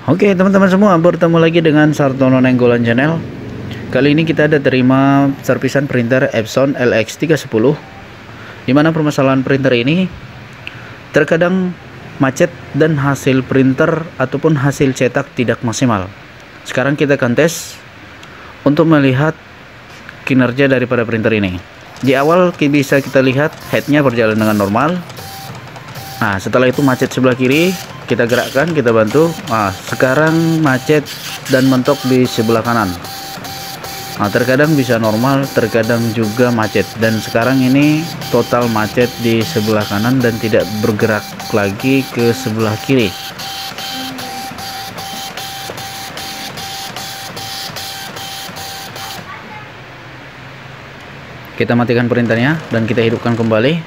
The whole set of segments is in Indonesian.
Oke teman-teman semua, bertemu lagi dengan Sartono Nenggolan Channel. Kali ini kita ada terima servisan printer Epson LX310, dimana permasalahan printer ini terkadang macet dan hasil printer ataupun hasil cetak tidak maksimal. Sekarang kita akan tes untuk melihat kinerja daripada printer ini. Di awal bisa kita lihat headnya berjalan dengan normal. Nah, setelah itu macet sebelah kiri, kita gerakkan, kita bantu. Nah, sekarang macet dan mentok di sebelah kanan. Nah, terkadang bisa normal, terkadang juga macet. Dan sekarang ini total macet di sebelah kanan dan tidak bergerak lagi ke sebelah kiri. Kita matikan printernya dan kita hidupkan kembali.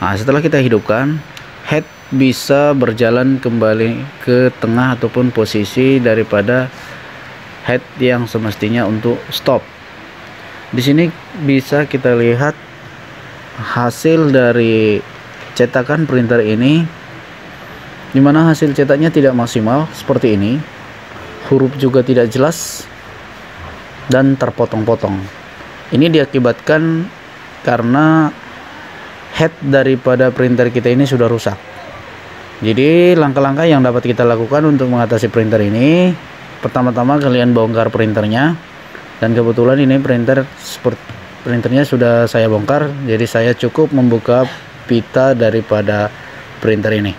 Nah, setelah kita hidupkan, head bisa berjalan kembali ke tengah ataupun posisi daripada head yang semestinya untuk stop. Di sini bisa kita lihat hasil dari cetakan printer ini, dimana hasil cetaknya tidak maksimal seperti ini, huruf juga tidak jelas dan terpotong-potong. Ini diakibatkan karena head daripada printer kita ini sudah rusak. Jadi langkah-langkah yang dapat kita lakukan untuk mengatasi printer ini, pertama-tama kalian bongkar printernya. Dan kebetulan ini printernya sudah saya bongkar, jadi saya cukup membuka pita daripada printer ini.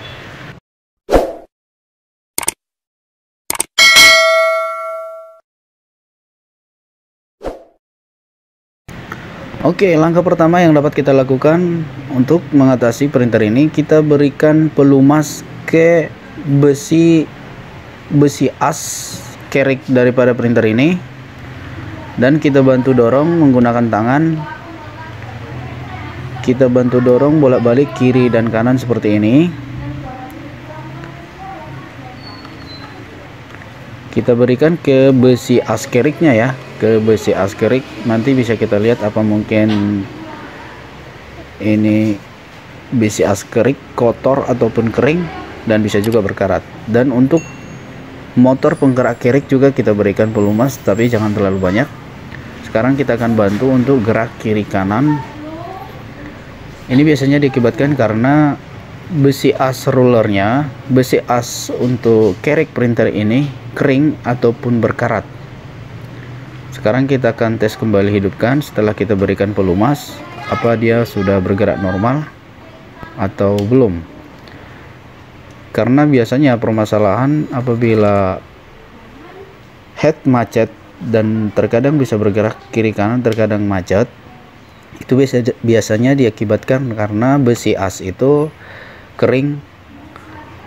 Oke, langkah pertama yang dapat kita lakukan untuk mengatasi printer ini, kita berikan pelumas ke besi as kerik daripada printer ini, dan kita bantu dorong menggunakan tangan. Kita bantu dorong bolak-balik kiri dan kanan seperti ini. Kita berikan ke besi as keriknya ya, ke besi as kerik. Nanti bisa kita lihat apa mungkin ini besi as kerik kotor ataupun kering, dan bisa juga berkarat. Dan untuk motor penggerak kerik juga kita berikan pelumas, tapi jangan terlalu banyak. Sekarang kita akan bantu untuk gerak kiri kanan. Ini biasanya diakibatkan karena besi as rollernya, besi as untuk kerik printer ini kering ataupun berkarat. Sekarang kita akan tes kembali hidupkan setelah kita berikan pelumas, apa dia sudah bergerak normal atau belum. Karena biasanya permasalahan apabila head macet dan terkadang bisa bergerak kiri kanan, terkadang macet, itu biasanya diakibatkan karena besi as itu kering,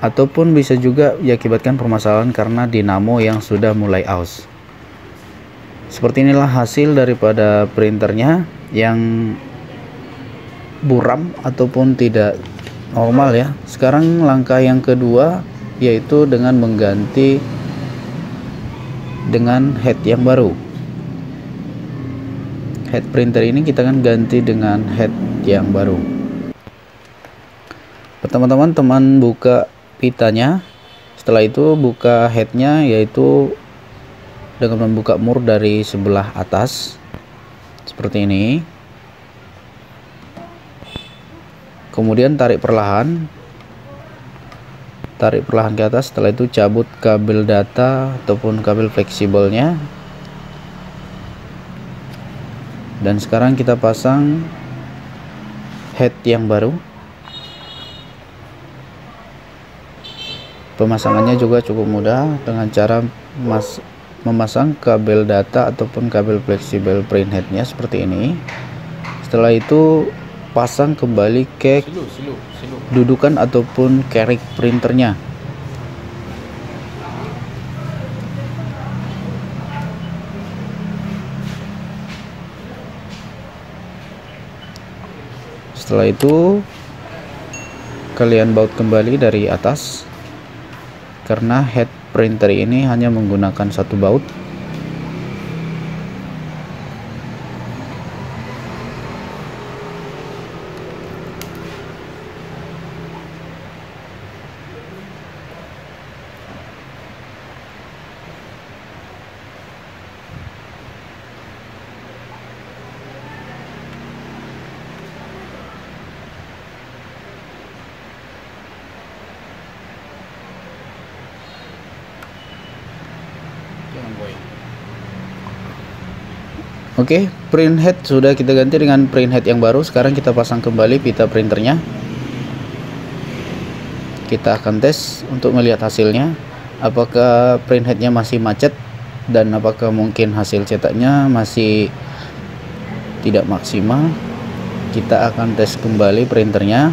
ataupun bisa juga diakibatkan permasalahan karena dinamo yang sudah mulai aus. Seperti inilah hasil daripada printernya yang buram ataupun tidak normal ya. Sekarang langkah yang kedua yaitu dengan mengganti dengan head yang baru. Head printer ini kita akan ganti dengan head yang baru. Pertama-tama teman buka pitanya, setelah itu buka headnya, yaitu dengan membuka mur dari sebelah atas seperti ini. Kemudian tarik perlahan ke atas. Setelah itu cabut kabel data ataupun kabel fleksibelnya, dan sekarang kita pasang head yang baru. Pemasangannya juga cukup mudah dengan cara memasang kabel data ataupun kabel fleksibel print headnya seperti ini. Setelah itu pasang kembali ke dudukan ataupun kerik printernya. Setelah itu kalian baut kembali dari atas, karena head printer ini hanya menggunakan satu baut. Oke, print head sudah kita ganti dengan print head yang baru. Sekarang kita pasang kembali pita printernya. Kita akan tes untuk melihat hasilnya, apakah print headnya masih macet dan apakah mungkin hasil cetaknya masih tidak maksimal. Kita akan tes kembali printernya.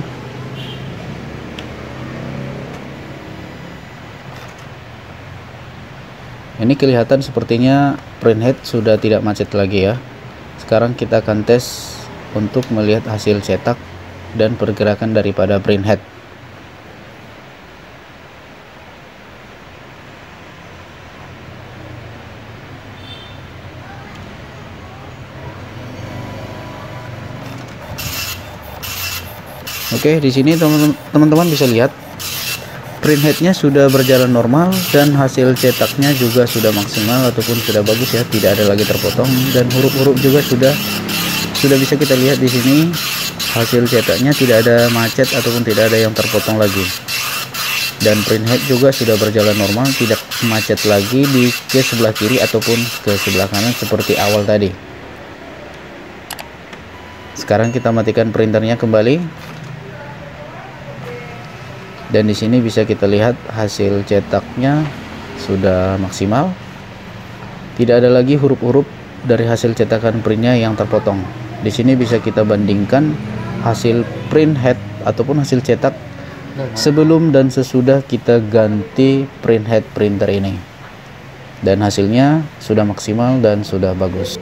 Ini kelihatan sepertinya print head sudah tidak macet lagi ya. Sekarang kita akan tes untuk melihat hasil cetak dan pergerakan daripada print head. Oke, di sini teman-teman bisa lihat print headnya sudah berjalan normal dan hasil cetaknya juga sudah maksimal ataupun sudah bagus ya, tidak ada lagi terpotong, dan huruf-huruf juga sudah bisa kita lihat di sini hasil cetaknya tidak ada macet ataupun tidak ada yang terpotong lagi, dan print head juga sudah berjalan normal, tidak macet lagi di ke sebelah kiri ataupun ke sebelah kanan seperti awal tadi. Sekarang kita matikan printernya kembali. Dan di sini bisa kita lihat hasil cetaknya sudah maksimal. Tidak ada lagi huruf-huruf dari hasil cetakan printnya yang terpotong. Di sini bisa kita bandingkan hasil print head ataupun hasil cetak sebelum dan sesudah kita ganti print head printer ini. Dan hasilnya sudah maksimal dan sudah bagus.